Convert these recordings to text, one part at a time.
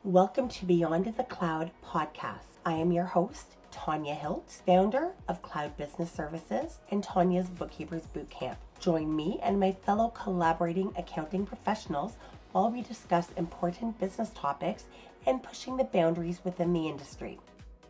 Welcome to Beyond the Cloud podcast. I am your host, Tanya Hilt, founder of Cloud Business Services and Tanya's Bookkeepers Bootcamp. Join me and my fellow collaborating accounting professionals while we discuss important business topics and pushing the boundaries within the industry.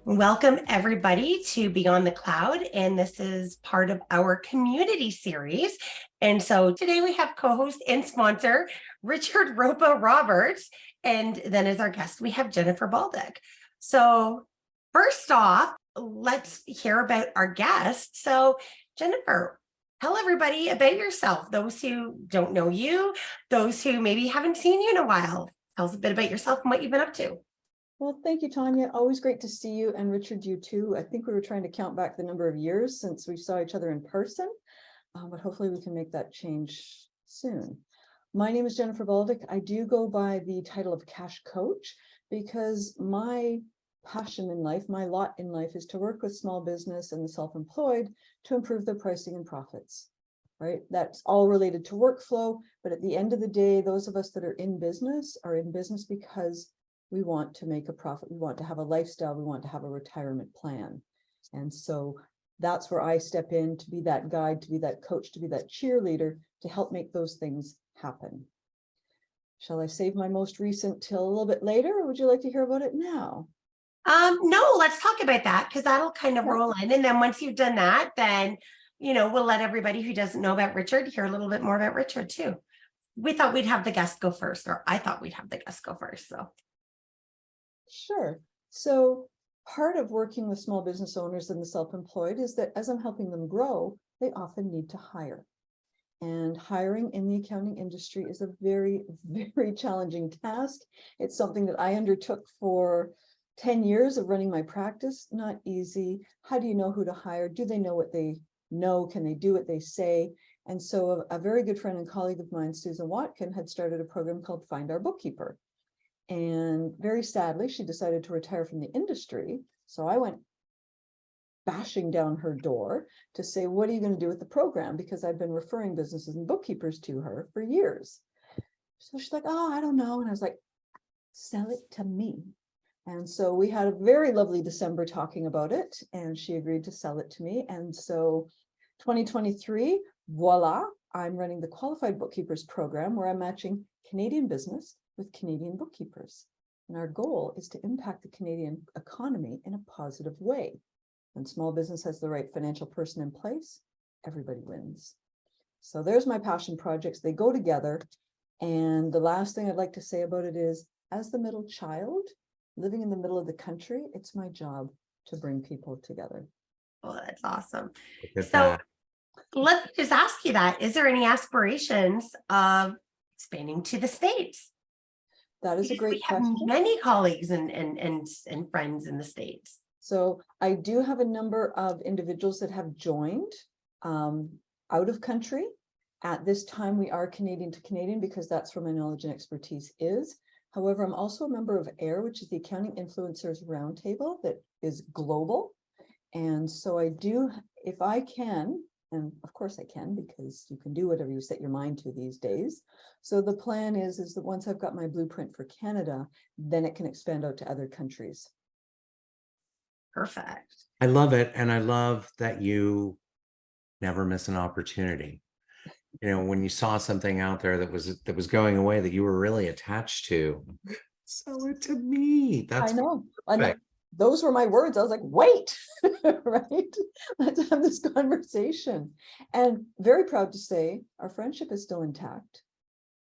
Welcome everybody to Beyond the Cloud, and this is part of our community series. And so today we have co-host and sponsor Richard Roppa-Roberts, and then as our guest we have Jennifer Baudic. So first off, let's hear about our guest. So Jennifer, tell everybody about yourself, those who don't know you, those who maybe haven't seen you in a while. Tell us a bit about yourself and what you've been up to. Well, thank you, Tanya. Always great to see you, and Richard, you too. I think we were trying to count back the number of years since we saw each other in person, but hopefully we can make that change soon. My name is Jennifer Baudic. I do go by the title of cash coach because my passion in life, my lot in life, is to work with small business and the self-employed to improve their pricing and profits. Right? That's all related to workflow, but at the end of the day, those of us that are in business because we want to make a profit. We want to have a lifestyle. We want to have a retirement plan. And so that's where I step in to be that guide, to be that coach, to be that cheerleader, to help make those things happen. Shall I save my most recent till a little bit later, or would you like to hear about it now? No, let's talk about that because that'll kind of roll in. And then once you've done that, then, we'll let everybody who doesn't know about Richard hear a little bit more about Richard too. We thought we'd have the guest go first, or I thought we'd have the guest go first. So. Sure. So part of working with small business owners and the self-employed is that as I'm helping them grow, they often need to hire. And hiring in the accounting industry is a very, very challenging task. It's something that I undertook for 10 years of running my practice. Not easy. How do you know who to hire? Do they know what they know? Can they do what they say? And so a very good friend and colleague of mine, Susan Watkin, had started a program called Find Our Bookkeeper. And very sadly, she decided to retire from the industry. So I went bashing down her door to say, what are you going to do with the program? Because I've been referring businesses and bookkeepers to her for years. So she's like, oh, I don't know. And I was like, sell it to me. And so we had a very lovely December talking about it, and she agreed to sell it to me. And so 2023, voila, I'm running the Qualified Bookkeepers program where I'm matching Canadian business with Canadian bookkeepers. And our goal is to impact the Canadian economy in a positive way. When small business has the right financial person in place, everybody wins. So there's my passion projects. They go together. And the last thing I'd like to say about it is, as the middle child living in the middle of the country, it's my job to bring people together. Oh, that's awesome. So let me just ask you that. Is there any aspirations of expanding to the States? That is a great question. We have many colleagues and friends in the States. So I do have a number of individuals that have joined out of country. At this time, we are Canadian to Canadian because that's where my knowledge and expertise is. However, I'm also a member of AIR, which is the Accounting Influencers Roundtable that is global. And so I do, if I can, and of course I can, because you can do whatever you set your mind to these days. So the plan is that once I've got my blueprint for Canada, then it can expand out to other countries. Perfect. I love it. And I love that you never miss an opportunity. When you saw something out there that was going away that you were really attached to, sell it to me. That's I know. Those were my words. I was like, wait, right? Let's have this conversation. And very proud to say our friendship is still intact,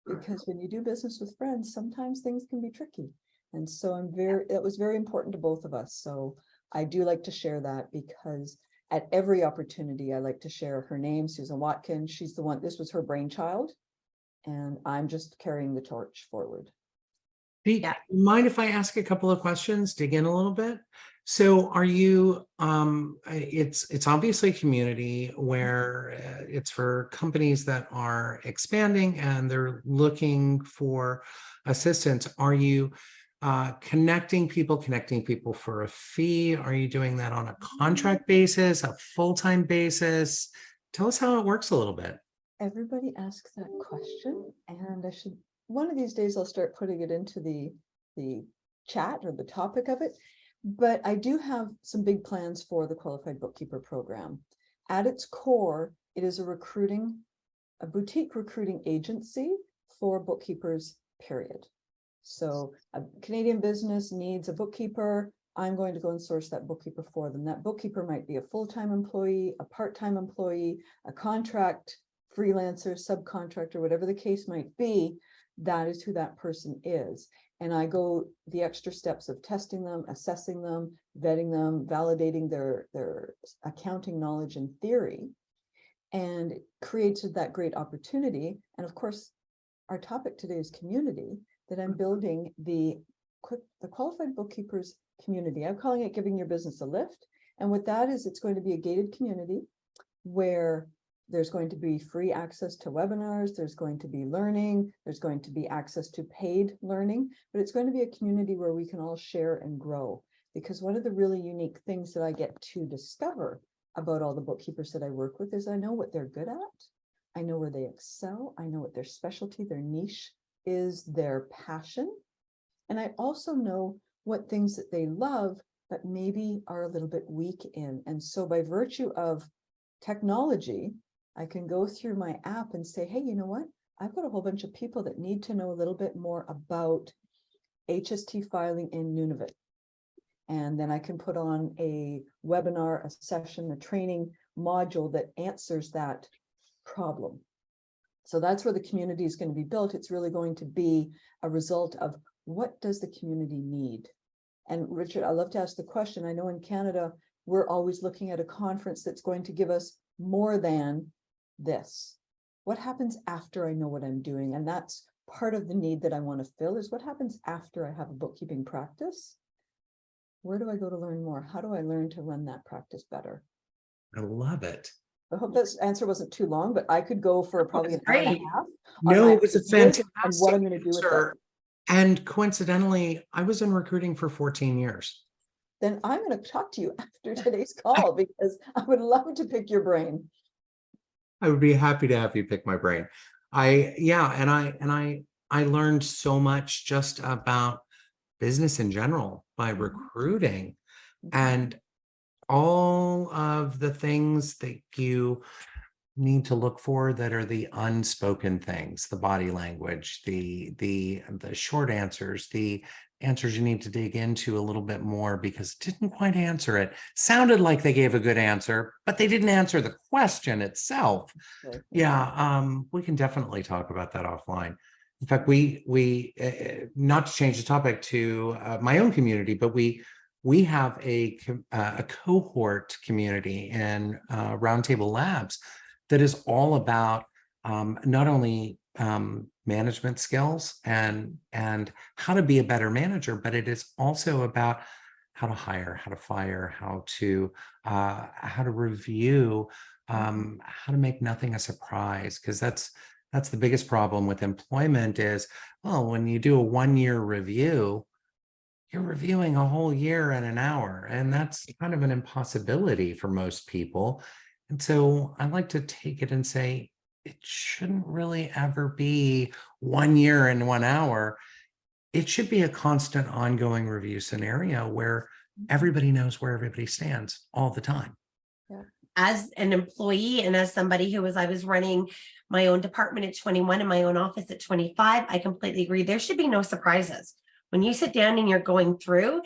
because when you do business with friends, sometimes things can be tricky. And so it was very important to both of us. So I do like to share that, because at every opportunity, I like to share her name, Susan Watkin. She's the one, this was her brainchild, and I'm just carrying the torch forward. Mind if I ask a couple of questions, dig in a little bit? So are you, it's obviously a community where it's for companies that are expanding and they're looking for assistance. Are you connecting people for a fee? Are you doing that on a contract basis, a full-time basis? Tell us how it works a little bit. Everybody asks that question, and one of these days I'll start putting it into the chat or the topic of it, but I do have some big plans for the Qualified Bookkeeper program. At its core, it is a boutique recruiting agency for bookkeepers, period. So a Canadian business needs a bookkeeper. I'm going to go and source that bookkeeper for them. That bookkeeper might be a full-time employee, a part-time employee, a contract freelancer, subcontractor, whatever the case might be. That is who that person is. And I go the extra steps of testing them, assessing them, vetting them, validating their accounting knowledge and theory, and creates that great opportunity. And of course, our topic today is community, that I'm building the Qualified Bookkeepers community. I'm calling it Giving Your Business a Lift. And what that is, it's going to be a gated community where there's going to be free access to webinars, there's going to be learning, there's going to be access to paid learning, but it's going to be a community where we can all share and grow. Because one of the really unique things that I get to discover about all the bookkeepers that I work with is I know what they're good at, I know where they excel, I know what their specialty, their niche is, their passion, and I also know what things that they love, but maybe are a little bit weak in. And so by virtue of technology, I can go through my app and say, hey, you know what? I've got a whole bunch of people that need to know a little bit more about HST filing in Nunavut. And then I can put on a webinar, a session, a training module that answers that problem. So that's where the community is going to be built. It's really going to be a result of what does the community need? And Richard, I love to ask the question. I know in Canada, we're always looking at a conference that's going to give us more than this. What happens after I know what I'm doing? And that's part of the need that I want to fill, is what happens after I have a bookkeeping practice? Where do I go to learn more? How do I learn to run that practice better? I love it. I hope this answer wasn't too long, but I could go for probably an hour and a Great. half. No, it was a fantastic and what I'm going to do with that. answer. And coincidentally, I was in recruiting for 14 years. Then I'm going to talk to you after today's call because I would love to pick your brain. I would be happy to have you pick my brain. I learned so much just about business in general by recruiting, and all of the things that you need to look for that are the unspoken things, the body language, the short answers, the answers you need to dig into a little bit more because it didn't quite answer it. Sounded like they gave a good answer, but they didn't answer the question itself. Right. Yeah, we can definitely talk about that offline. In fact, we not to change the topic to my own community, but we have a cohort community in Roundtable Labs that is all about not only management skills and how to be a better manager, but it is also about how to hire, how to fire, how to review, how to make nothing a surprise, because that's the biggest problem with employment is, well, when you do a 1-year review, you're reviewing a whole year in an hour, and that's kind of an impossibility for most people. And so I like to take it and say, it shouldn't really ever be 1 year in 1 hour. It should be a constant ongoing review scenario where everybody knows where everybody stands all the time. Yeah. As an employee and as somebody I was running my own department at 21 and my own office at 25, I completely agree. There should be no surprises. When you sit down and you're going through,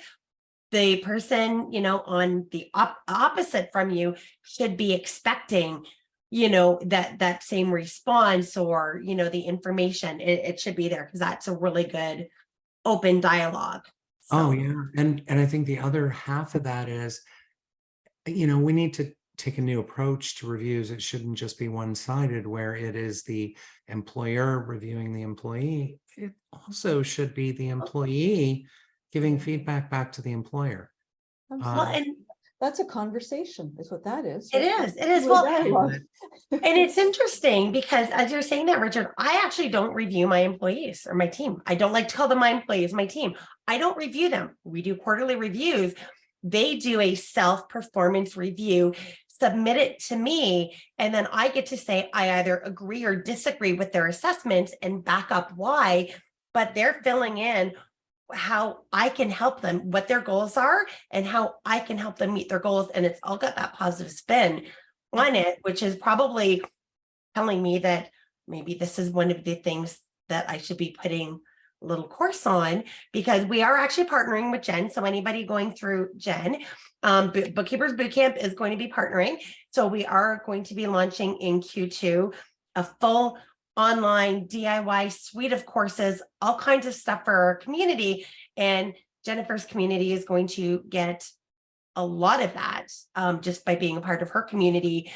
the person, on the opposite from you should be expecting, that same response or, the information. It should be there because that's a really good open dialogue. So. Oh, yeah. And I think the other half of that is, we need to take a new approach to reviews. It shouldn't just be one-sided where it is the employer reviewing the employee. It also should be the employee giving feedback back to the employer. Well, and that's a conversation is what that is. It is. Well, and it's interesting because as you're saying that, Richard, I actually don't review my employees or my team. I don't like to call them my employees, my team. I don't review them. We do quarterly reviews. They do a self-performance review, submit it to me, and then I get to say I either agree or disagree with their assessments and back up why, but they're filling in how I can help them, what their goals are, and how I can help them meet their goals. And it's all got that positive spin on it, which is probably telling me that maybe this is one of the things that I should be putting a little course on, because we are actually partnering with Jen. So anybody going through Jen, Bookkeepers Bootcamp is going to be partnering. So we are going to be launching in Q2 a full online DIY suite of courses, all kinds of stuff for our community. And Jennifer's community is going to get a lot of that just by being a part of her community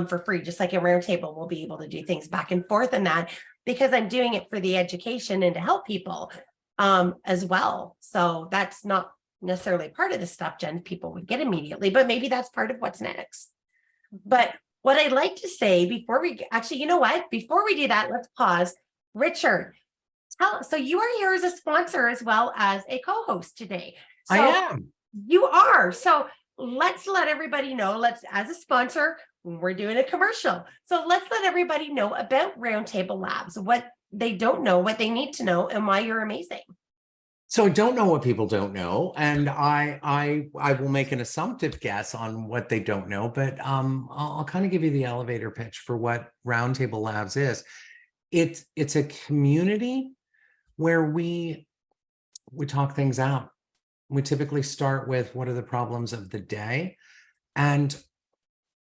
for free. Just like a roundtable, we'll be able to do things back and forth and that, because I'm doing it for the education and to help people as well. So that's not necessarily part of the stuff Jen people would get immediately, but maybe that's part of what's next. But what I'd like to say before we actually, you know what, before we do that, let's pause. Richard, so you are here as a sponsor as well as a co-host today. So I am. you are. So let's let everybody know, as a sponsor, we're doing a commercial. So let's let everybody know about Roundtable Labs, what they don't know, what they need to know, and why you're amazing. So I don't know what people don't know, and I will make an assumptive guess on what they don't know, but I'll kind of give you the elevator pitch for what Roundtable Labs is. It's a community where we talk things out. We typically start with what are the problems of the day, and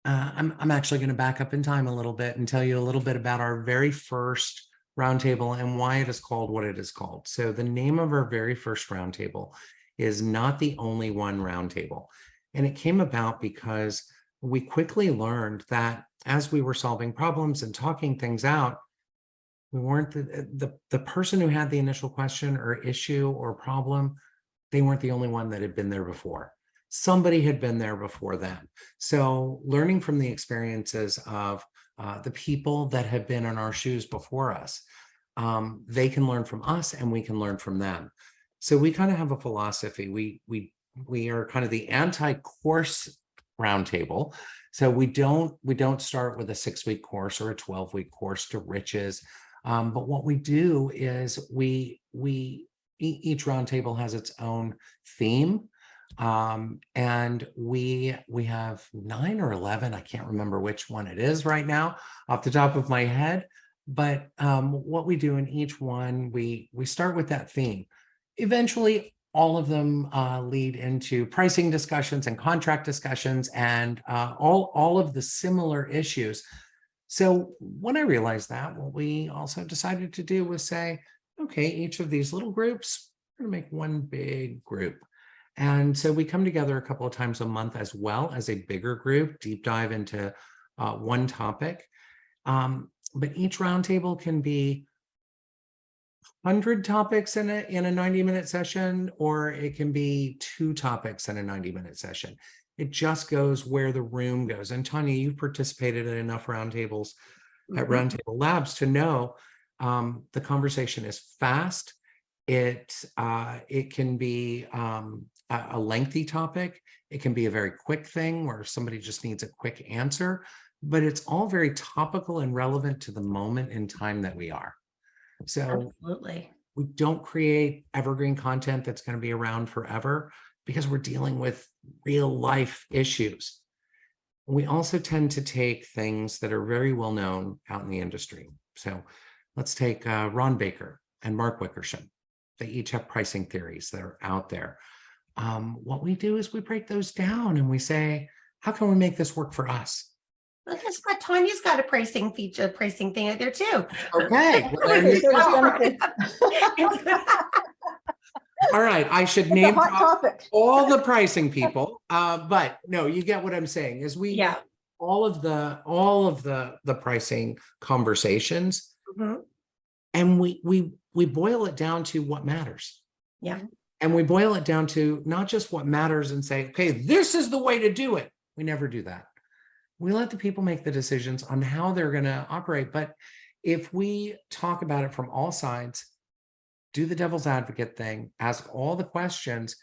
I'm actually going to back up in time a little bit and tell you a little bit about our very first roundtable and why it is called what it is called. So the name of our very first roundtable is Not the Only One Roundtable. And it came about because we quickly learned that as we were solving problems and talking things out, we weren't the person who had the initial question or issue or problem. They weren't the only one that had been there before. Somebody had been there before them. So learning from the experiences of the people that have been in our shoes before us, they can learn from us and we can learn from them. So we kind of have a philosophy. We are kind of the anti-course roundtable. So we don't start with a 6-week course or a 12-week course to riches. But what we do is each roundtable has its own theme. And we have 9 or 11, I can't remember which one it is right now off the top of my head, but what we do in each one, we start with that theme. Eventually all of them lead into pricing discussions and contract discussions and all of the similar issues. So when I realized that, what we also decided to do was say, okay, each of these little groups, we're going to make one big group. And so we come together a couple of times a month as well as a bigger group, deep dive into one topic. But each roundtable can be 100 topics in a 90-minute session, or it can be 2 topics in a 90-minute session. It just goes where the room goes. And Tanya, you've participated in enough roundtables at Roundtable Labs to know the conversation is fast. It can be a lengthy topic. It can be a very quick thing where somebody just needs a quick answer, but it's all very topical and relevant to the moment in time that we are. So absolutely, we don't create evergreen content that's going to be around forever because we're dealing with real life issues. We also tend to take things that are very well known out in the industry. So let's take Ron Baker and Mark Wickersham. They each have pricing theories that are out there. What we do is we break those down and we say, how can we make this work for us? Well, guess what? Tanya's got a pricing thing out there too. Okay. Well, there you go. All right. I should name all the pricing people. But no, you get what I'm saying is all of the pricing conversations, and we boil it down to what matters. Yeah. And we boil it down to not just what matters and say, okay, this is the way to do it. We never do that. We let the people make the decisions on how they're going to operate. But if we talk about it from all sides, do the devil's advocate thing, ask all the questions,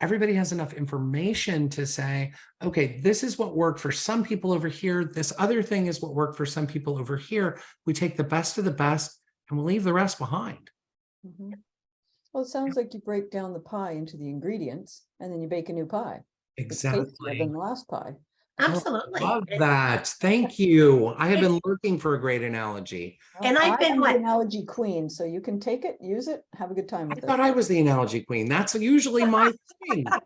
everybody has enough information to say, okay, this is what worked for some people over here. This other thing is what worked for some people over here. We take the best of the best and we'll leave the rest behind. Well, it sounds like you break down the pie into the ingredients and then you bake a new pie. It's tastier than Exactly. the last pie. Oh, Absolutely. love that. Thank you. I have been looking for a great analogy. Well, And I've been I'm the what? analogy queen, so you can take it, use it, have a good time I with it. thought I was the analogy queen. That's usually my thing. All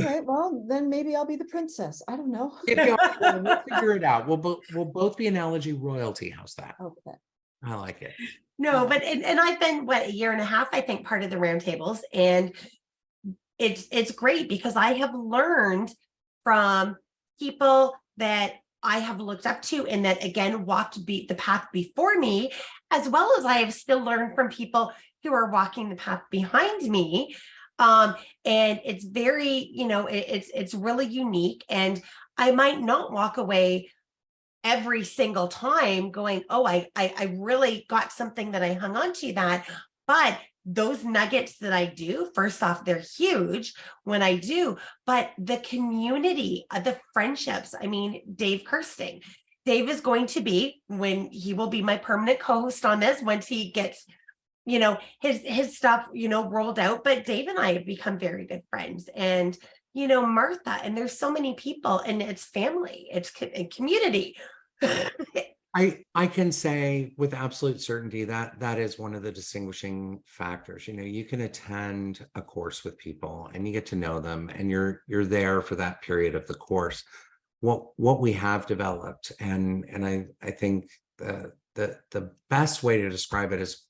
right, well, then maybe I'll be the princess. I don't know. Yeah, we'll figure it out. We'll both be analogy royalty. How's that? Okay. I like it. No, but and I've been what, a year and a half, I think, part of the roundtables, and it's great because I have learned from people that I have looked up to and that again walked the path before me, as well as I have still learned from people who are walking the path behind me. And it's very, it's really unique. And I might not walk away every single time going, oh, I really got something that I hung on to that. But those nuggets that I do, first off, they're huge when I do, but the community, the friendships, I mean, Dave Kirsting. Dave is going to be, when he will be my permanent co-host on this, once he gets, his stuff, rolled out. But Dave and I have become very good friends. And Martha, and there's so many people, and it's family, it's community. I can say with absolute certainty that that is one of the distinguishing factors. You can attend a course with people and you get to know them, and you're there for that period of the course. What we have developed, and I think the best way to describe it is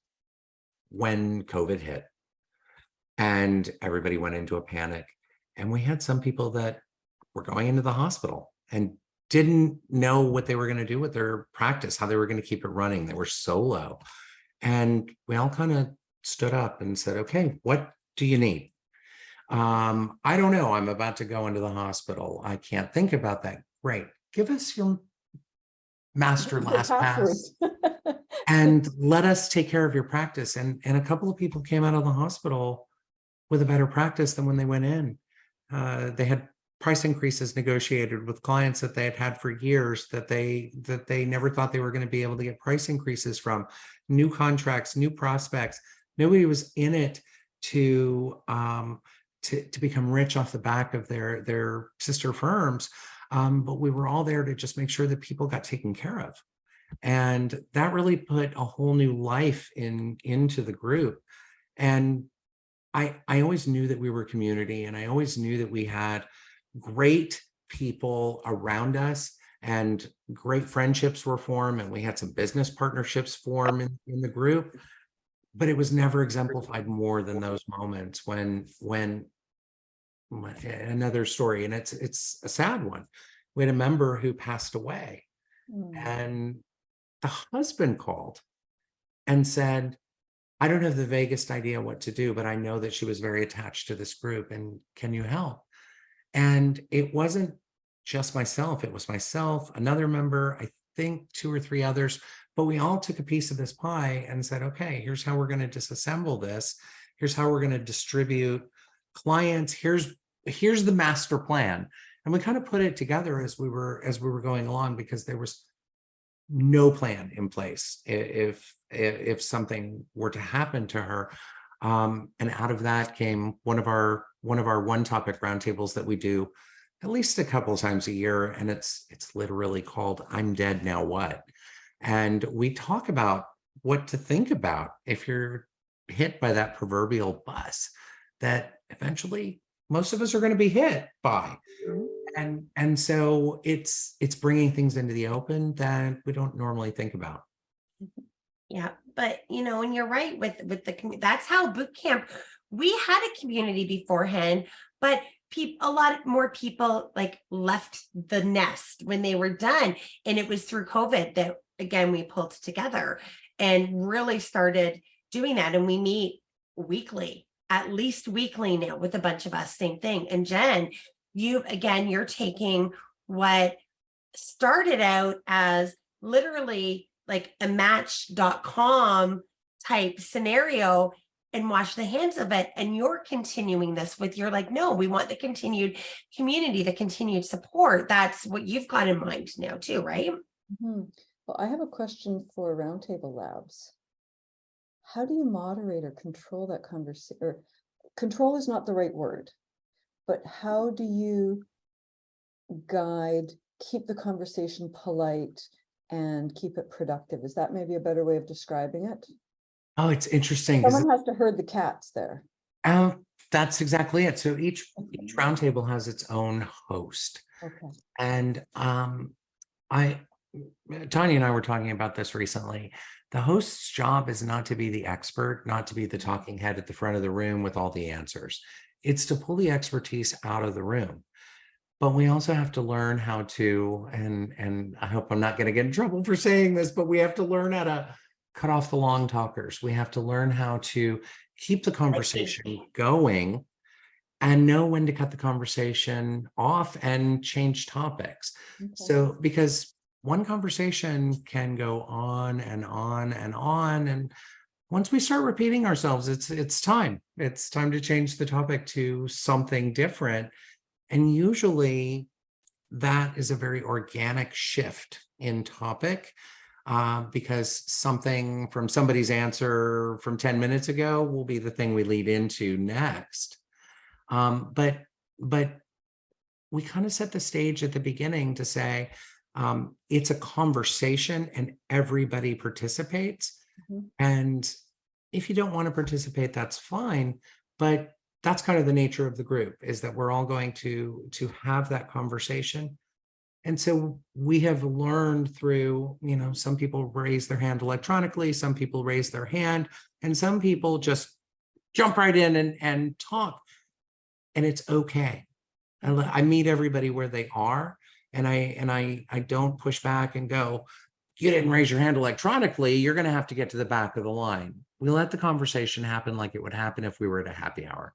when COVID hit and everybody went into a panic, and we had some people that were going into the hospital and didn't know what they were going to do with their practice, how they were going to keep it running. They were so low. And we all kind of stood up and said, okay, what do you need? I don't know. I'm about to go into the hospital. I can't think about that. Great. Give us your master last pass and let us take care of your practice. And a couple of people came out of the hospital with a better practice than when they went in. They had price increases negotiated with clients that they had had for years that they never thought they were going to be able to get price increases from. New contracts, new prospects. Nobody was in it to become rich off the back of their sister firms, but we were all there to just make sure that people got taken care of, and that really put a whole new life into the group. And I always knew that we were a community, and I always knew that we had great people around us, and great friendships were formed, and we had some business partnerships form in the group. But it was never exemplified more than those moments when another story, and it's a sad one. We had a member who passed away, and the husband called and said, I don't have the vaguest idea what to do, but I know that she was very attached to this group, and can you help? And it wasn't just myself. It was myself, another member, I think 2 or 3 others, but we all took a piece of this pie and said, okay, here's how we're going to disassemble this. Here's how we're going to distribute clients. Here's the master plan. And we kind of put it together as we were going along, because there was no plan in place if something were to happen to her. And out of that came one of our one topic roundtables that we do at least a couple of times a year, and it's literally called "I'm Dead Now What?" And we talk about what to think about if you're hit by that proverbial bus that eventually most of us are going to be hit by. And so it's bringing things into the open that we don't normally think about. Yeah, but and you're right with the community. That's how boot camp. We had a community beforehand, but a lot more people like left the nest when they were done, and it was through COVID that again we pulled together and really started doing that. And we meet weekly, at least weekly now, with a bunch of us. Same thing. And Jen, you're taking what started out as literally like a match.com type scenario and wash the hands of it. And you're continuing this with, you're like, no, we want the continued community, the continued support. That's what you've got in mind now too, right? Well, I have a question for Roundtable Labs. how do you moderate or control that conversation? Or control is not the right word, but how do you guide, keep the conversation polite and keep it productive? Is that maybe a better way of describing it? Oh, it's interesting because Someone has to herd the cats there. that's exactly it. So each roundtable has its own host. Okay. And Tanya and I were talking about this recently. The host's job is not to be the expert, not to be the talking head at the front of the room with all the answers. It's to pull the expertise out of the room. But we also have to learn how to, and I hope I'm not going to get in trouble for saying this, but we have to learn how to cut off the long talkers. We have to learn how to keep the conversation going and know when to cut the conversation off and change topics. Okay. So, because one conversation can go on and on and on. And once we start repeating ourselves, it's time. It's time to change the topic to something different. And usually that is a very organic shift in topic, because something from somebody's answer from 10 minutes ago will be the thing we lead into next. But we kind of set the stage at the beginning to say, it's a conversation and everybody participates. Mhm. And if you don't want to participate, that's fine. But that's kind of the nature of the group, is that we're all going to have that conversation. And so we have learned through, some people raise their hand electronically, some people raise their hand, and some people just jump right in and talk. And it's okay. I meet everybody where they are, and I don't push back and go, you didn't raise your hand electronically, you're going to have to get to the back of the line. We let the conversation happen like it would happen if we were at a happy hour.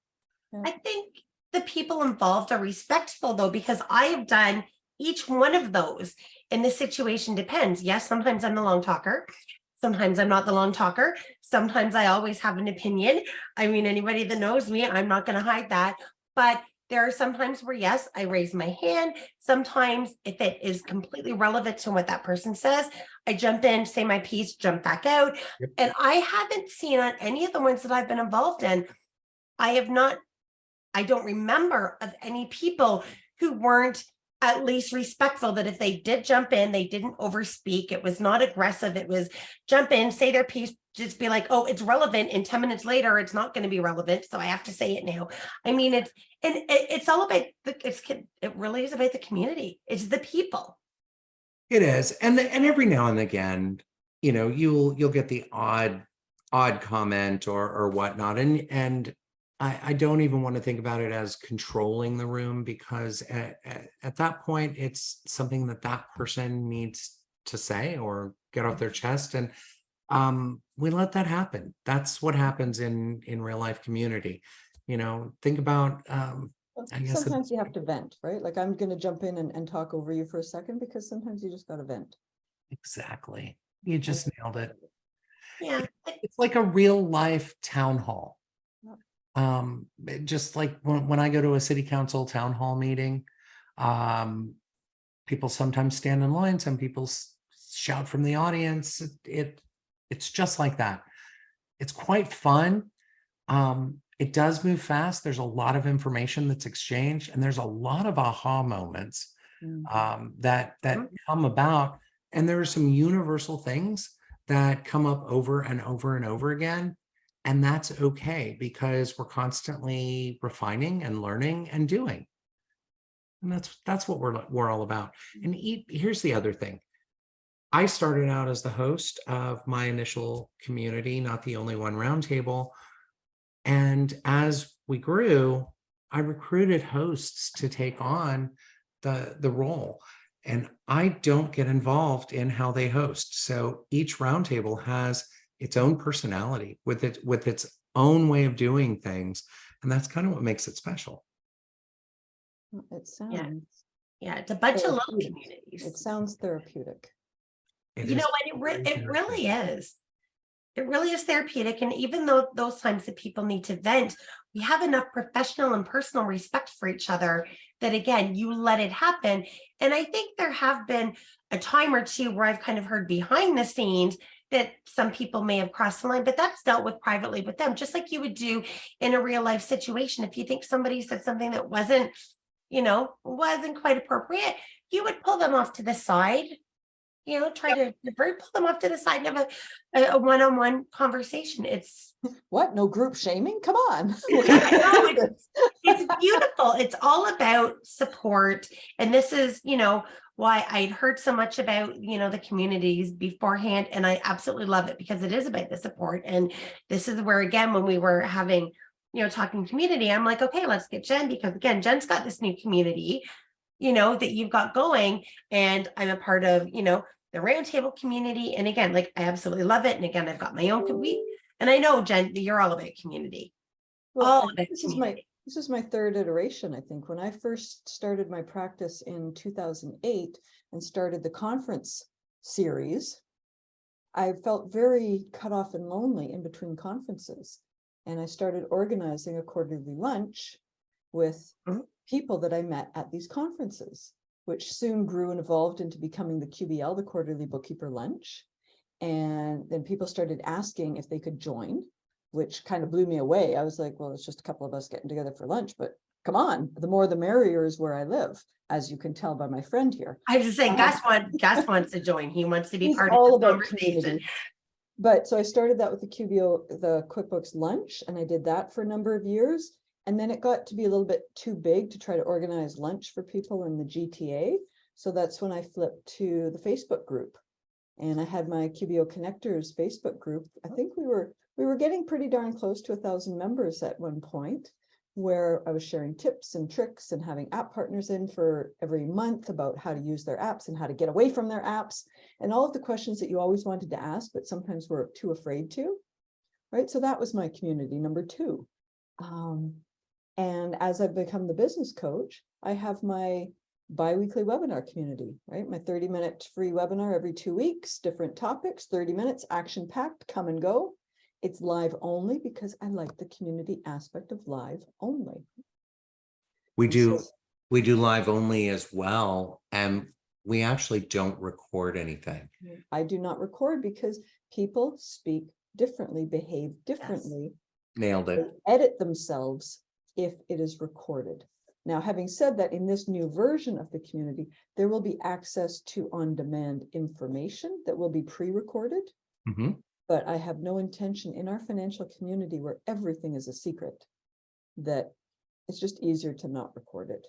I think the people involved are respectful, though, because I have done each one of those, and the situation depends. Yes, sometimes I'm the long talker. Sometimes I'm not the long talker. Sometimes I always have an opinion. I mean, anybody that knows me, I'm not going to hide that. But there are some times where, yes, I raise my hand. Sometimes if it is completely relevant to what that person says, I jump in, say my piece, jump back out. Yep. And I haven't seen on any of the ones that I've been involved in, I don't remember of any people who weren't at least respectful, that if they did jump in, they didn't overspeak. It was not aggressive. It was jump in, say their piece, just be like, oh, it's relevant. And 10 minutes later, it's not going to be relevant. So I have to say it now. I mean, it's all about it really is about the community. It's the people. It is. And every now and again, you'll get the odd comment or whatnot. And I don't even want to think about it as controlling the room, because at that point, it's something that person needs to say or get off their chest. And we let that happen. That's what happens in real life community. Think about, I guess sometimes you have to vent, right? Like, I'm going to jump in and talk over you for a second, because sometimes you just got to vent. Exactly. You just nailed it. Yeah. It's like a real life town hall. Just like when I go to a city council town hall meeting, people sometimes stand in line, some people shout from the audience. It's just like that. It's quite fun. It does move fast. There's a lot of information that's exchanged, and there's a lot of aha moments that come about. And there are some universal things that come up over and over and over again. And that's okay, because we're constantly refining and learning and doing. And that's what we're all about. And here's the other thing. I started out as the host of my initial community, not the only one roundtable. And as we grew, I recruited hosts to take on the role. And I don't get involved in how they host. So each roundtable has its own personality with its own way of doing things. And that's kind of what makes it special. It sounds. Yeah, it's a bunch of little communities. It sounds therapeutic. You know what? It really is. It really is therapeutic. And even though those times that people need to vent, we have enough professional and personal respect for each other that, again, you let it happen. And I think there have been a time or two where I've kind of heard behind the scenes that some people may have crossed the line, but that's dealt with privately with them, just like you would do in a real life situation. If you think somebody said something that wasn't, wasn't quite appropriate, you would pull them off to the side, try to divert, pull them off to the side and have a one-on-one conversation. It's What? No group shaming? Come on. it's beautiful. It's all about support. And this is, why I'd heard so much about, the communities beforehand. And I absolutely love it because it is about the support. And this is where, again, when we were having, talking community, I'm like, okay, let's get Jen, because again, Jen's got this new community, that you've got going. And I'm a part of, the roundtable community. And again, like, I absolutely love it. And again, I've got my own and I know, Jen, you're all about community. Well, this is my third iteration, I think. When I first started my practice in 2008 and started the conference series, I felt very cut off and lonely in between conferences. And I started organizing a quarterly lunch with people that I met at these conferences, which soon grew and evolved into becoming the QBL, the Quarterly Bookkeeper Lunch. And then people started asking if they could join, which kind of blew me away. I was like, well, it's just a couple of us getting together for lunch, but come on, the more the merrier is where I live, as you can tell by my friend here. I was just saying, Gus wants to join. He wants to be part all of the about conversation. Community. But so I started that with the QBO, the QuickBooks Lunch, and I did that for a number of years. And then it got to be a little bit too big to try to organize lunch for people in the GTA. So that's when I flipped to the Facebook group. And I had my QBO Connectors Facebook group. I think we were getting pretty darn close to 1,000 members at one point, where I was sharing tips and tricks and having app partners in for every month about how to use their apps and how to get away from their apps and all of the questions that you always wanted to ask, but sometimes were too afraid to, right? So that was my community, number 2. And as I've become the business coach, I have my bi-weekly webinar community, right? My 30-minute free webinar every 2 weeks, different topics, 30 minutes, action-packed, come and go. It's live only because I like the community aspect of live only. We do live only as well. And we actually don't record anything. I do not record because people speak differently, behave differently. Yes. Nailed it. They edit themselves if it is recorded. Now, having said that, in this new version of the community, there will be access to on-demand information that will be pre-recorded. Mm-hmm. But I have no intention in our financial community where everything is a secret, that it's just easier to not record it.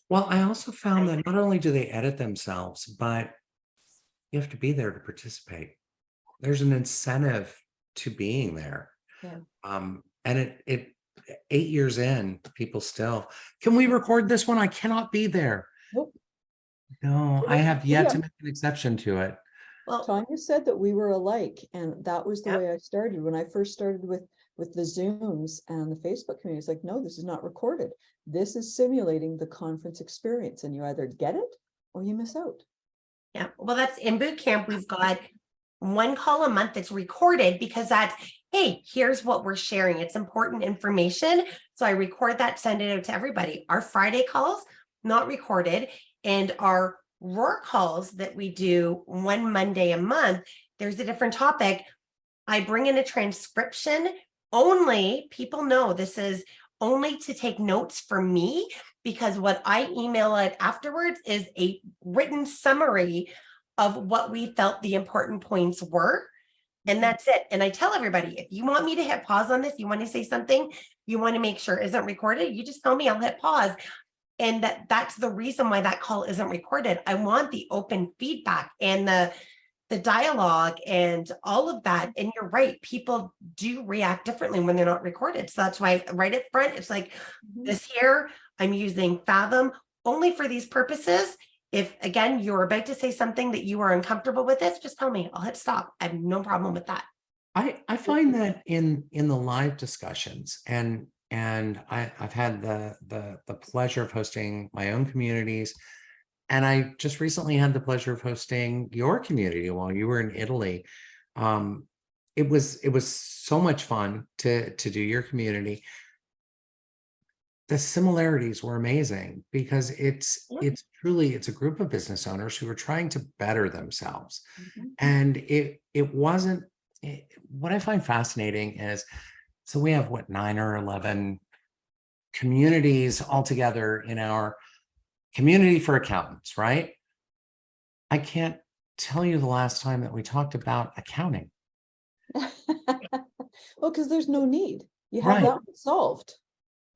Well, I also found that not only do they edit themselves, but you have to be there to participate. There's an incentive to being there. Yeah. And it 8 years in, people still, can we record this one? I cannot be there. Nope. No, I have yet to make an exception to it. Well, Tanya said that we were alike, and that was the way I started. When I first started with the Zooms and the Facebook community, it's like, no, this is not recorded. This is simulating the conference experience, and you either get it or you miss out. Yeah, well, that's in boot camp. We've got one call a month that's recorded because that's, hey, here's what we're sharing. It's important information. So I record that, send it out to everybody. Our Friday calls, not recorded, and our Roar calls that we do one Monday a month, there's a different topic. I bring in a transcription only. People know this is only to take notes for me, because what I email it afterwards is a written summary of what we felt the important points were. And that's it. And I tell everybody, if you want me to hit pause on this, you want to say something, you want to make sure isn't recorded, you just tell me, I'll hit pause. And that's the reason why that call isn't recorded. I want the open feedback and the dialogue and all of that. And you're right, people do react differently when they're not recorded. So that's why right up front, it's like this here, I'm using Fathom only for these purposes. If again, you're about to say something that you are uncomfortable with this, just tell me, I'll hit stop. I have no problem with that. I find that in the live discussions, and I've had the pleasure of hosting my own communities, and I just recently had the pleasure of hosting your community while you were in Italy. It was so much fun to do your community. the similarities were amazing because Yeah. it's truly, it's a group of business owners who are trying to better themselves. Mhm. And it wasn't what I find fascinating is, so we have what, 9 or 11 communities altogether in our community for accountants, right? I can't tell you the last time that we talked about accounting. Well, because there's no need. You have Right. that one solved.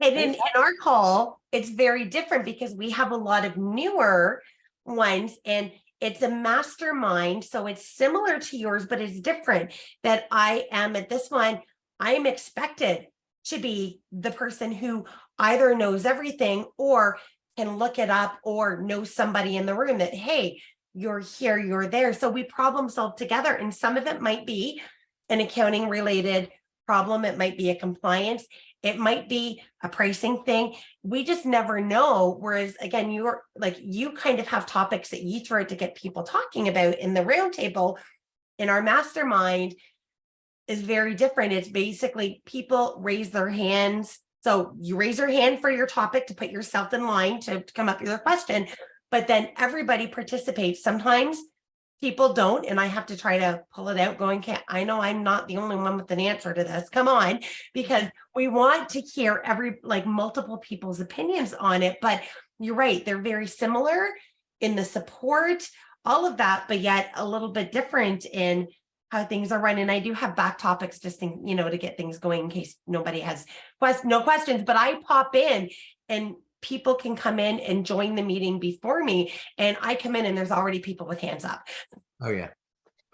And Right? in our call, it's very different because we have a lot of newer ones and it's a mastermind. So it's similar to yours, but it's different. That I am at this one, I am expected to be the person who either knows everything or can look it up or know somebody in the room that, hey, you're here, you're there. So we problem solve together. And some of it might be an accounting related problem. It might be a compliance. It might be a pricing thing. We just never know. Whereas again, you're like, you kind of have topics that you throw out to get people talking about. In the roundtable, in our mastermind is very different. It's basically people raise their hands. So you raise your hand for your topic to put yourself in line to come up with your question, but then everybody participates. Sometimes people don't, and I have to try to pull it out going, I know I'm not the only one with an answer to this. Come on, because we want to hear multiple people's opinions on it. But you're right, they're very similar in the support, all of that, but yet a little bit different in how things are run. And I do have back topics just to get things going in case nobody has no questions, but I pop in and people can come in and join the meeting before me. And I come in and there's already people with hands up. Oh yeah.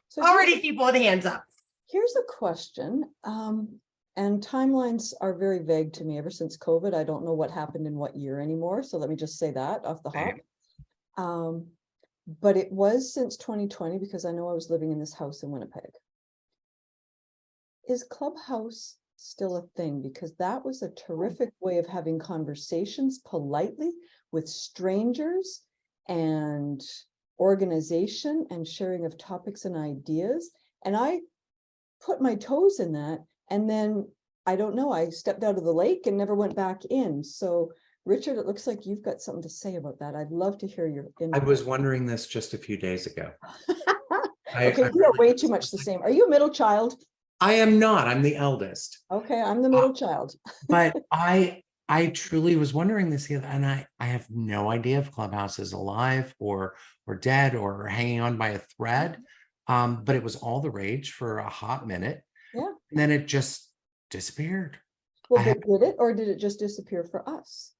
So Already people with hands up. here's a question. And timelines are very vague to me ever since COVID. I don't know what happened in what year anymore. So let me just say that off the hop. But it was since 2020 because I know I was living in this house in Winnipeg. Is Clubhouse still a thing? Because that was a terrific way of having conversations politely with strangers and organization and sharing of topics and ideas. And I put my toes in that. And then I don't know, I stepped out of the lake and never went back in. So Richard, it looks like you've got something to say about that. I'd love to hear your input. I was wondering this just a few days ago. Okay, we are way too much the same. Are you a middle child? I am not. I'm the eldest. Okay, I'm the middle child. But I truly was wondering this, and I have no idea if Clubhouse is alive or dead or hanging on by a thread. But it was all the rage for a hot minute. Yeah. And then it just disappeared. Well, did it, or did it just disappear for us?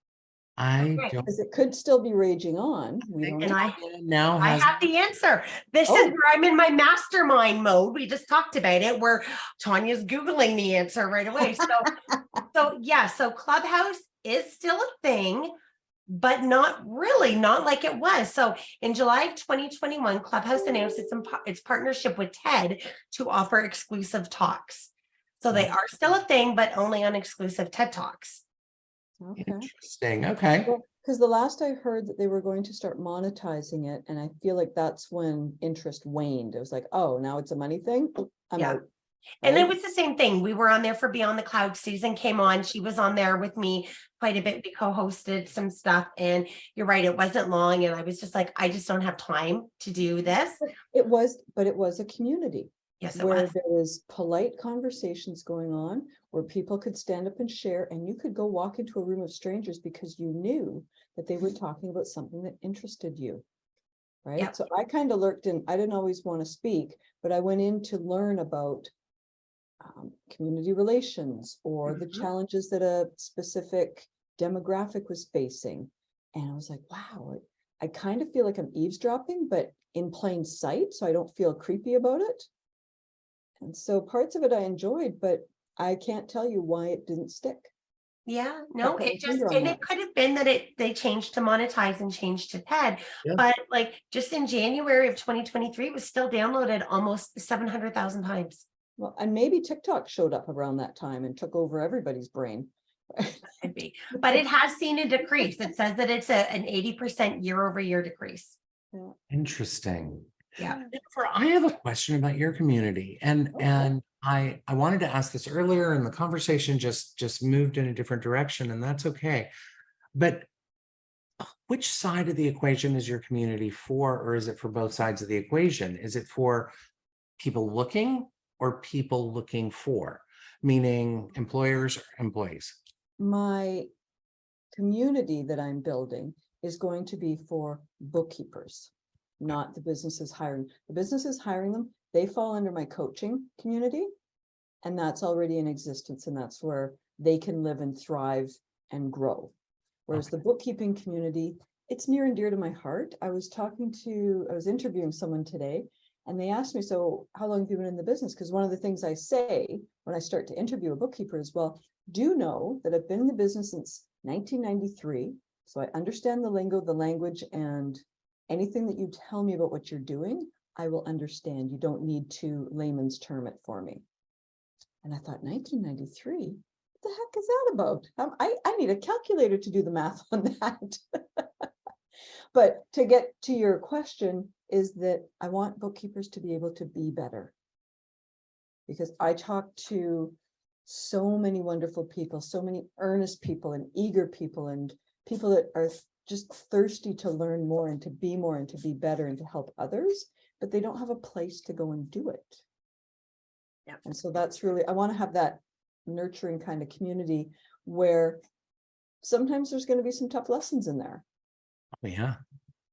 I Okay. don't Because it could still be raging on. We don't And know. I have the answer. This is where I'm in my mastermind mode. We just talked about it, where Tanya's Googling the answer right away. So Clubhouse is still a thing, but not really, not like it was. So in July of 2021, Clubhouse announced its partnership with TED to offer exclusive talks. So they are still a thing, but only on exclusive TED Talks. Okay. Interesting. Okay. Because the last I heard that they were going to start monetizing it, and I feel like that's when interest waned. It was like, oh, now it's a money thing. I'm out. And Right? it was the same thing. We were on there for Beyond the Cloud. Susan came on. She was on there with me quite a bit. We co-hosted some stuff. And you're right, it wasn't long. And I was just like, I just don't have time to do this. But it was a community. Yes, it where was. there was polite conversations going on, where people could stand up and share, and you could go walk into a room of strangers because you knew that they were talking about something that interested you. Right. Yep. So I kind of lurked in. I didn't always want to speak, but I went in to learn about community relations or the challenges that a specific demographic was facing. And I was like, wow, I kind of feel like I'm eavesdropping, but in plain sight, so I don't feel creepy about it. And so parts of it I enjoyed, but I can't tell you why it didn't stick. Yeah, no, put my it finger on and that. it could have been that they changed to monetize and changed to TED, Yeah. but like just in January of 2023, it was still downloaded almost 700,000 times. Well, and maybe TikTok showed up around that time and took over everybody's brain. Could be, but it has seen a decrease. It says that it's an 80% year-over-year decrease. Yeah. Interesting. Yeah. Jennifer, I have a question about your community, and Okay. I wanted to ask this earlier, and the conversation just moved in a different direction, and that's okay. But which side of the equation is your community for, or is it for both sides of the equation? Is it for people looking or people looking for, meaning employers or employees? My community that I'm building is going to be for bookkeepers, not the businesses hiring. The businesses hiring them, they fall under my coaching community, and that's already in existence, and that's where they can live and thrive and grow. Whereas the bookkeeping community, it's near and dear to my heart. I was interviewing someone today, and they asked me, so how long have you been in the business? Because one of the things I say when I start to interview a bookkeeper is, well, do know that I've been in the business since 1993. So I understand the lingo, the language, and anything that you tell me about what you're doing, I will understand. You don't need to layman's term it for me. And I thought, 1993? What the heck is that about? I need a calculator to do the math on that. But to get to your question is that I want bookkeepers to be able to be better. Because I talk to so many wonderful people, so many earnest people and eager people and people that are just thirsty to learn more and to be more and to be better and to help others, but they don't have a place to go and do it. Yeah. And so that's really, I want to have that nurturing kind of community where sometimes there's going to be some tough lessons in there, Yeah.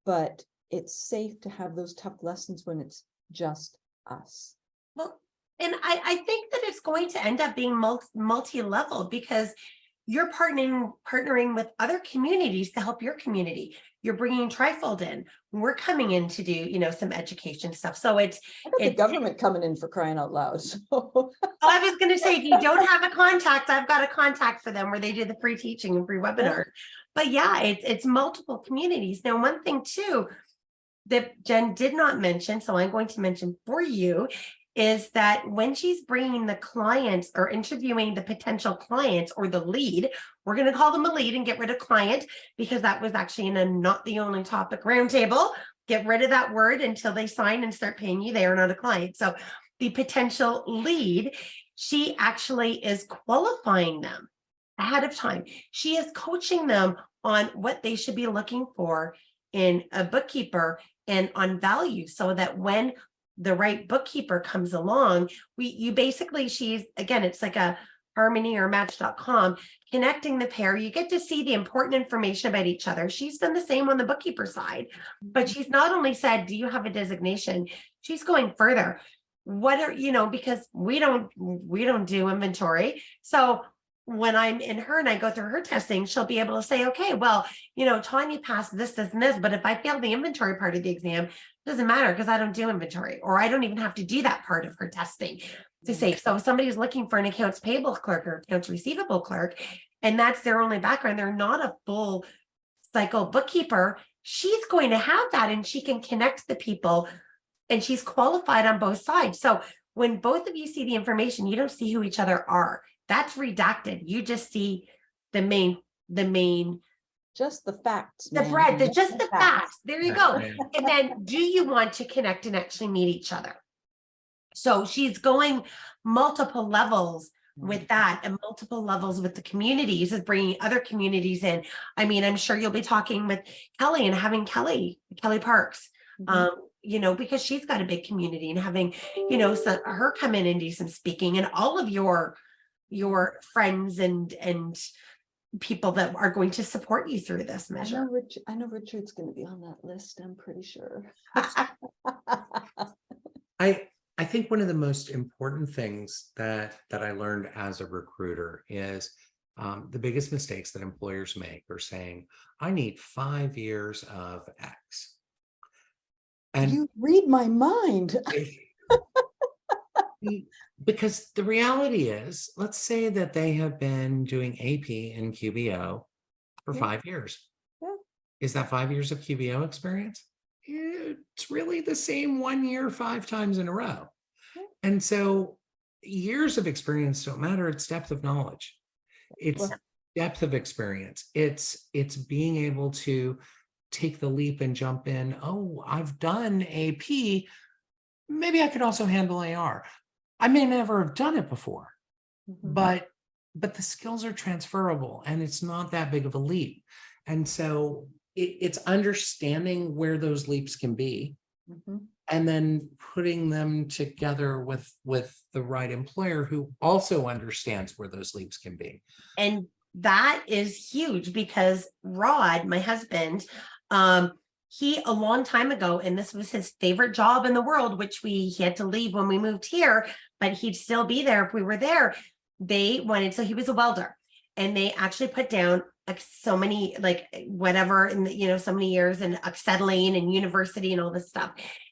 but it's safe to have those tough lessons when it's just us. Well, and I think that it's going to end up being multi-level because you're partnering with other communities to help your community. You're bringing Trifold in. We're coming in to do, some education stuff. So I got the government coming in for crying out loud. So. I was going to say, if you don't have a contact, I've got a contact for them where they do the free teaching and free webinar. But yeah, it's multiple communities. Now, one thing too that Jen did not mention, so I'm going to mention for you, is that when she's bringing the clients or interviewing the potential clients or the lead, we're going to call them a lead and get rid of client because that was actually in a not the only topic roundtable. Get rid of that word until they sign and start paying you. They are not a client. So the potential lead, she actually is qualifying them ahead of time. She is coaching them on what they should be looking for in a bookkeeper and on value so that when the right bookkeeper comes along, she's, again, it's like a Harmony or Match.com, connecting the pair. You get to see the important information about each other. She's done the same on the bookkeeper side, but she's not only said, do you have a designation? She's going further. What are, because we don't do inventory. So when I'm in her and I go through her testing, she'll be able to say, okay, well, Tanya passed this, this, and this, but if I fail the inventory part of the exam, it doesn't matter because I don't do inventory, or I don't even have to do that part of her testing to say. So if somebody's looking for an accounts payable clerk or accounts receivable clerk, and that's their only background, they're not a full cycle bookkeeper, she's going to have that and she can connect the people and she's qualified on both sides. So when both of you see the information, you don't see who each other are. That's redacted. You just see the main, just the facts, the bread, just the facts. There you go. Right. And then do you want to connect and actually meet each other? So she's going multiple levels with that and multiple levels with the communities, is bringing other communities in. I mean, I'm sure you'll be talking with Kelly and having Kelly Parks, because she's got a big community, and having, her come in and do some speaking, and all of your friends and people that are going to support you through this measure. I know Richard's going to be on that list. I'm pretty sure. I think one of the most important things that I learned as a recruiter is the biggest mistakes that employers make are saying, I need 5 years of X. And you read my mind. Because the reality is, let's say that they have been doing AP and QBO for 5 years. Yeah. Is that 5 years of QBO experience? It's really the same 1 year 5 times in a row. And so years of experience don't matter. It's depth of knowledge. It's depth of experience. It's being able to take the leap and jump in. Oh, I've done AP. Maybe I could also handle AR. I may never have done it before, but the skills are transferable and it's not that big of a leap. And so it's understanding where those leaps can be and then putting them together with the right employer who also understands where those leaps can be. And that is huge because Rod, my husband, he a long time ago, and this was his favorite job in the world, which he had to leave when we moved here, but he'd still be there if we were there. They wanted, so he was a welder, and they actually put down like so many, like whatever, in the, so many years and acetylene and university and all this stuff.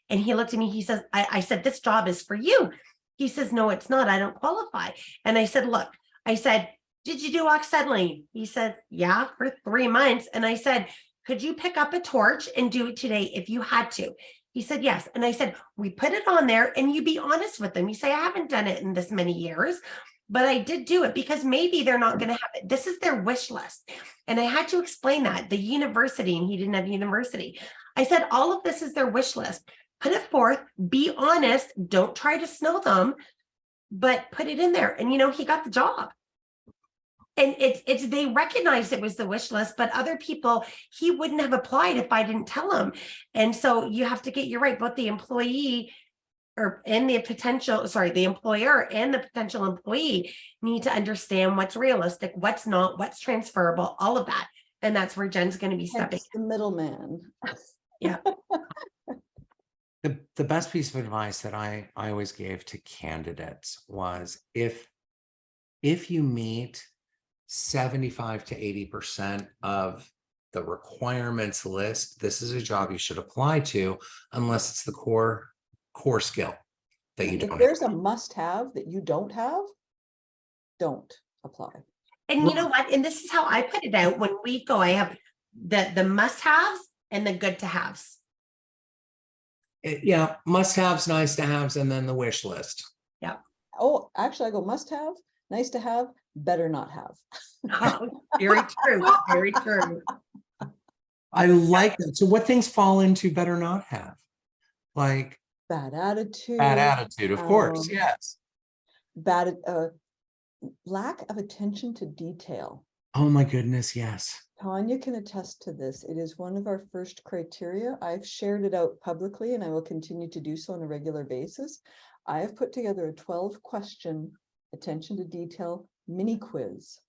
And he looked at me, he says, I said, this job is for you. He says, no, it's not. I don't qualify. And I said, look, I said, did you do acetylene? He said, yeah, for 3 months. And I said, could you pick up a torch and do it today if you had to? He said, yes. And I said, we put it on there and you be honest with them. You say, I haven't done it in this many years, but I did do it because maybe they're not going to have it. This is their wish list. And I had to explain that the university, and he didn't have university. I said, all of this is their wish list. Put it forth, be honest. Don't try to snow them, but put it in there. And, he got the job. And it's they recognized it was the wish list, but other people, he wouldn't have applied if I didn't tell him. And so you have to get, you're right, both the employee the employer and the potential employee need to understand what's realistic, what's not, what's transferable, all of that. And that's where Jen's going to be stepping. The middleman. Yeah. The best piece of advice that I always gave to candidates was if you meet 75 to 80% of the requirements list, this is a job you should apply to, unless it's the core skill that you don't have. If there's a must-have that you don't have, don't apply. And you know what? And this is how I put it out when we go. I have the must-haves and the good-to-haves. Yeah, must-haves, nice-to-haves, and then the wish list. Yeah. Oh, actually, I go must-have, nice to have, better not have. Oh, very true. Very true. I like that. So what things fall into better not have? Like Bad attitude. bad attitude, of course. Yes. Bad lack of attention to detail. Oh my goodness, yes. Tanya can attest to this. It is one of our first criteria. I've shared it out publicly and I will continue to do so on a regular basis. I have put together a 12-question attention to detail mini quiz.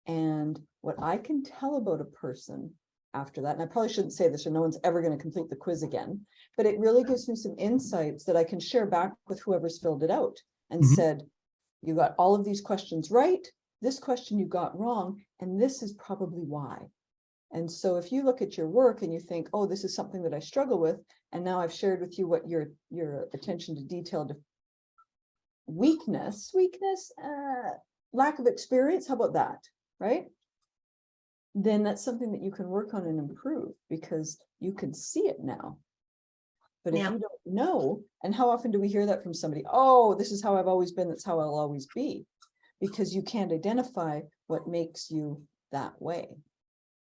And what I can tell about a person after that, and I probably shouldn't say this or no one's ever going to complete the quiz again, but it really gives me some insights that I can share back with whoever's filled it out and said, you got all of these questions right. This question you got wrong, and this is probably why. And so if you look at your work and you think, oh, this is something that I struggle with, and now I've shared with you what your attention to detail weakness, lack of experience, how about that, right? Then that's something that you can work on and improve because you can see it now. But if you don't know, and how often do we hear that from somebody? Oh, this is how I've always been, that's how I'll always be. Because you can't identify what makes you that way.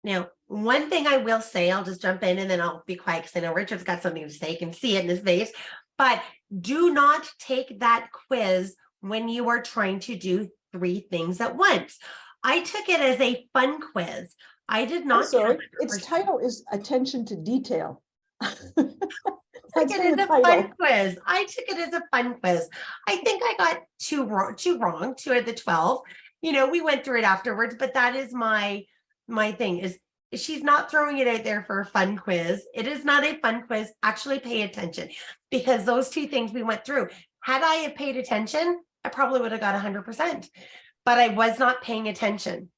Now, one thing I will say, I'll just jump in and then I'll be quiet because I know Richard's got something to say. You can see it in his face. But do not take that quiz when you are trying to do 3 things at once. I took it as a fun quiz. I did not. Sorry, its title is attention to detail. I took it as a fun quiz. I took it as a fun quiz. I think I got 2 wrong, 2 of the 12. We went through it afterwards, but that is my thing is she's not throwing it out there for a fun quiz. It is not a fun quiz. Actually pay attention because those 2 things we went through, had I have paid attention, I probably would have got 100%, but I was not paying attention.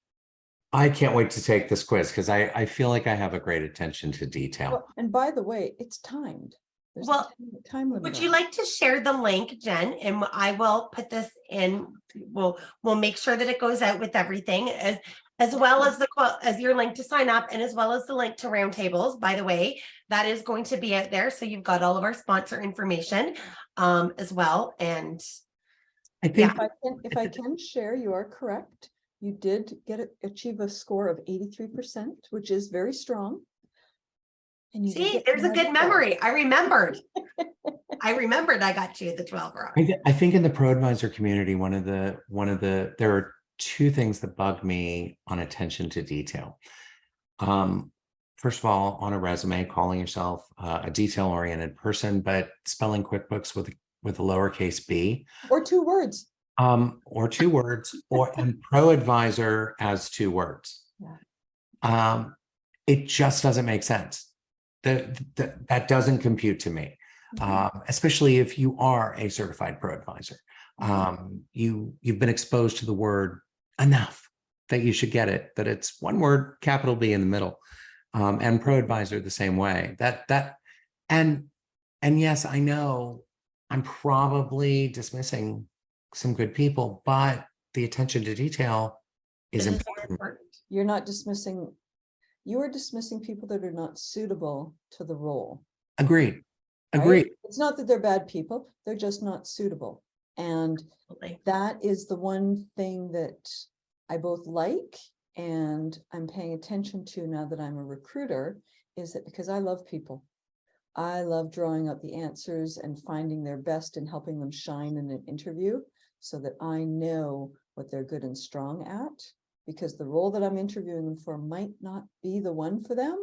I can't wait to take this quiz because I feel like I have a great attention to detail. Well, and by the way, it's timed. There's a time limit. Would you like to share the link, Jen? And I will put this in. We'll make sure that it goes out with everything as well as your link to sign up and as well as the link to roundtables. By the way, that is going to be out there. So you've got all of our sponsor information as well. And I think if I can share, you are correct. You did achieve a score of 83%, which is very strong. And you See, get there's a good another memory. I remembered. I got you the 12 hour. I think in the pro advisor community, one of the there are two things that bug me on attention to detail. First of all, on a resume, calling yourself a detail-oriented person, but spelling QuickBooks with a lowercase b, or 2 words. or 2 words, and pro advisor as 2 words. Yeah. It just doesn't make sense. That doesn't compute to me, especially if you are a certified pro advisor. You've been exposed to the word enough that you should get it, that it's 1 word, capital B in the middle. And pro advisor the same way. And yes, I know I'm probably dismissing some good people, but the attention to detail is important. You're not dismissing, you are dismissing people that are not suitable to the role. Agreed. Right? It's not that they're bad people, they're just not suitable. And Absolutely. that is the one thing that I both like and I'm paying attention to now that I'm a recruiter, is that because I love people. I love drawing out the answers and finding their best and helping them shine in an interview so that I know what they're good and strong at, because the role that I'm interviewing them for might not be the one for them,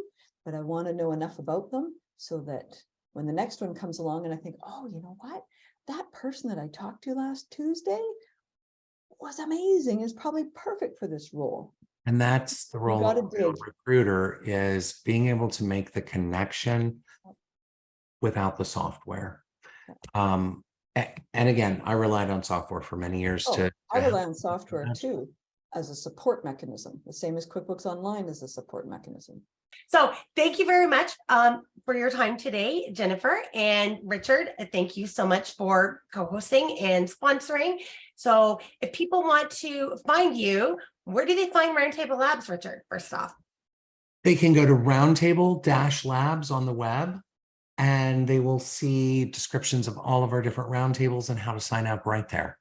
but I want to know enough about them so that when the next one comes along and I think, oh, you know what? That person that I talked to last Tuesday was amazing, is probably perfect for this role. And that's the role of a recruiter, is being able to make the connection without the software. And again, I relied on software for many years I rely on software too, as a support mechanism, the same as QuickBooks Online is a support mechanism. So thank you very much for your time today, Jennifer and Richard. Thank you so much for co-hosting and sponsoring. So if people want to find you, where do they find Roundtable Labs, Richard, first off? They can go to Roundtable-Labs on the web, and they will see descriptions of all of our different roundtables and how to sign up right there.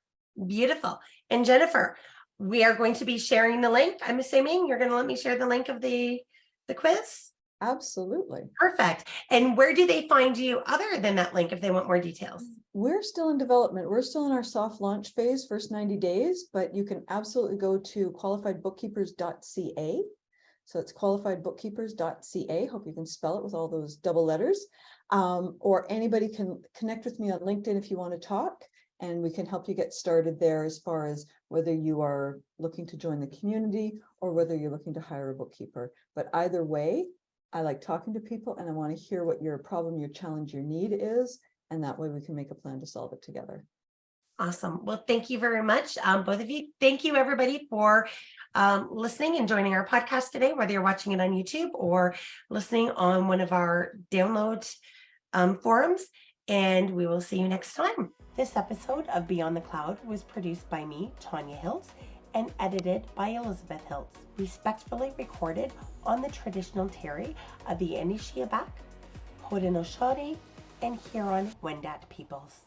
Beautiful. And Jennifer, we are going to be sharing the link. I'm assuming you're going to let me share the link of the quiz? Absolutely. Perfect. And where do they find you other than that link if they want more details? We're still in development. We're still in our soft launch phase, first 90 days, but you can absolutely go to qualifiedbookkeepers.ca. So it's qualifiedbookkeepers.ca. Hope you can spell it with all those double letters. Or anybody can connect with me on LinkedIn if you want to talk, and we can help you get started there as far as whether you are looking to join the community or whether you're looking to hire a bookkeeper. But either way, I like talking to people and I want to hear what your problem, your challenge, your need is. And that way we can make a plan to solve it together. Awesome. Well, thank you very much, both of you. Thank you, everybody, for listening and joining our podcast today, whether you're watching it on YouTube or listening on one of our download forums. And we will see you next time. This episode of Beyond the Cloud was produced by me, Tanya Hiltz, and edited by Elizabeth Hiltz. Respectfully recorded on the traditional Terry of the Anishinaabe, Haudenosaunee, and Huron-Wendat peoples.